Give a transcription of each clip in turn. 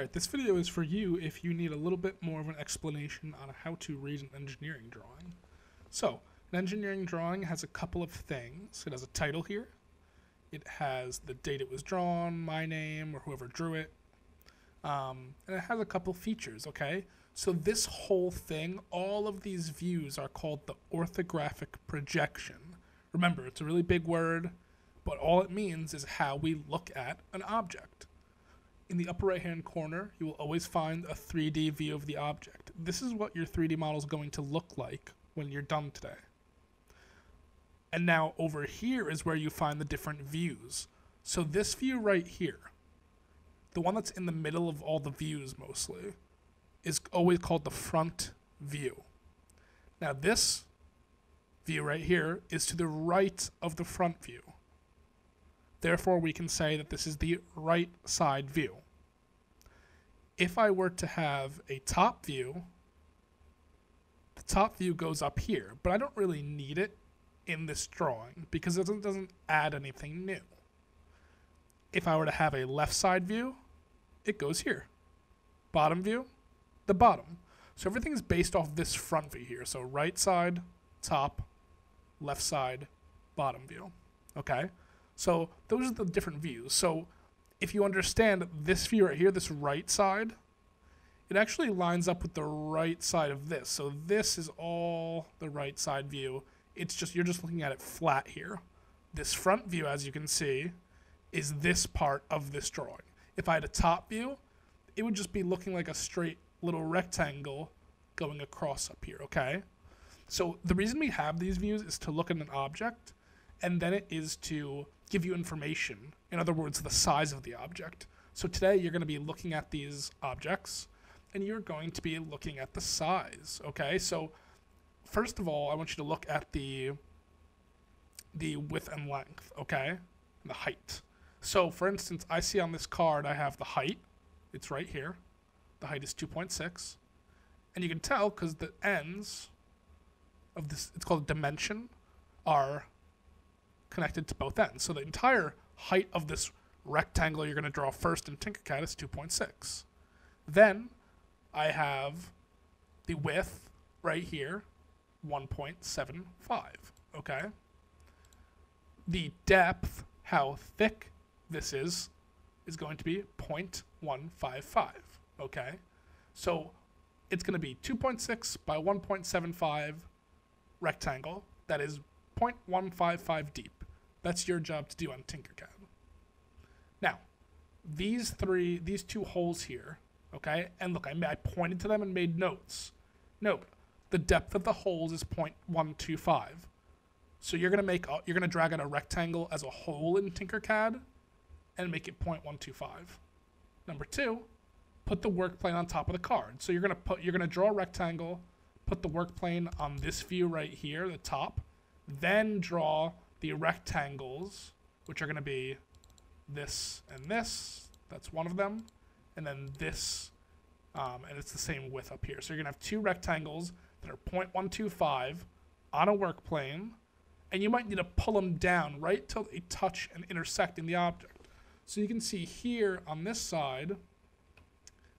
Alright, this video is for you if you need a little bit more of an explanation on how to read an engineering drawing. So, an engineering drawing has a couple of things. It has a title here. It has the date it was drawn, my name, or whoever drew it. And it has a couple features, okay? So this whole thing, all of these views are called the orthographic projection. Remember, it's a really big word, but all it means is how we look at an object. In the upper right-hand corner, you will always find a 3D view of the object. This is what your 3D model is going to look like when you're done today. And now over here is where you find the different views. So this view right here, the one that's in the middle of all the views mostly, is always called the front view. Now this view right here is to the right of the front view. Therefore, we can say that this is the right side view. If I were to have a top view, the top view goes up here, but I don't really need it in this drawing because it doesn't add anything new. If I were to have a left side view, it goes here. Bottom view, the bottom. So everything is based off this front view here. So right side, top, left side, bottom view. Okay? So those are the different views. So if you understand this view right here, this right side, it actually lines up with the right side of this. So this is all the right side view. It's just, you're just looking at it flat here. This front view, as you can see, is this part of this drawing. If I had a top view, it would just be looking like a straight little rectangle going across up here, okay? So the reason we have these views is to look at an object, and then it is to give you information. In other words, the size of the object. So today you're going to be looking at these objects, and you're going to be looking at the size, okay? So first of all, I want you to look at the width and length, okay? And the height. So for instance, I see on this card I have the height. It's right here. The height is 2.6. And you can tell because the ends of this, it's called a dimension, are connected to both ends. So the entire height of this rectangle you're going to draw first in Tinkercad is 2.6. Then I have the width right here, 1.75, okay? The depth, how thick this is going to be 0.155, okay? So it's going to be 2.6 by 1.75 rectangle that is 0.155 deep. That's your job to do on Tinkercad. Now, these two holes here, okay? And look, I pointed to them and made notes. Note, the depth of the holes is 0.125. So you're gonna drag out a rectangle as a hole in Tinkercad and make it 0.125. Number two, put the work plane on top of the card. So you're gonna draw a rectangle, put the work plane on this view right here, the top, then draw the rectangles, which are going to be this and this. That's one of them. And then this, and it's the same width up here. So you're going to have two rectangles that are 0.125 on a work plane, and you might need to pull them down right till they touch and intersect in the object. So you can see here on this side,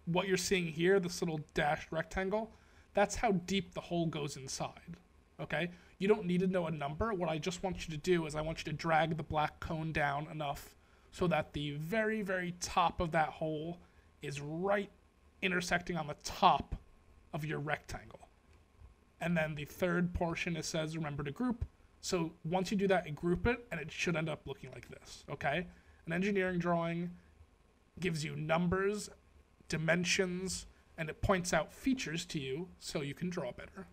what you're seeing here, this little dashed rectangle, that's how deep the hole goes inside, okay? You don't need to know a number. What I just want you to do is I want you to drag the black cone down enough so that the very, very top of that hole is right intersecting on the top of your rectangle. And then the third portion, it says remember to group. So once you do that, you group it, and it should end up looking like this, okay? An engineering drawing gives you numbers, dimensions, and it points out features to you so you can draw better.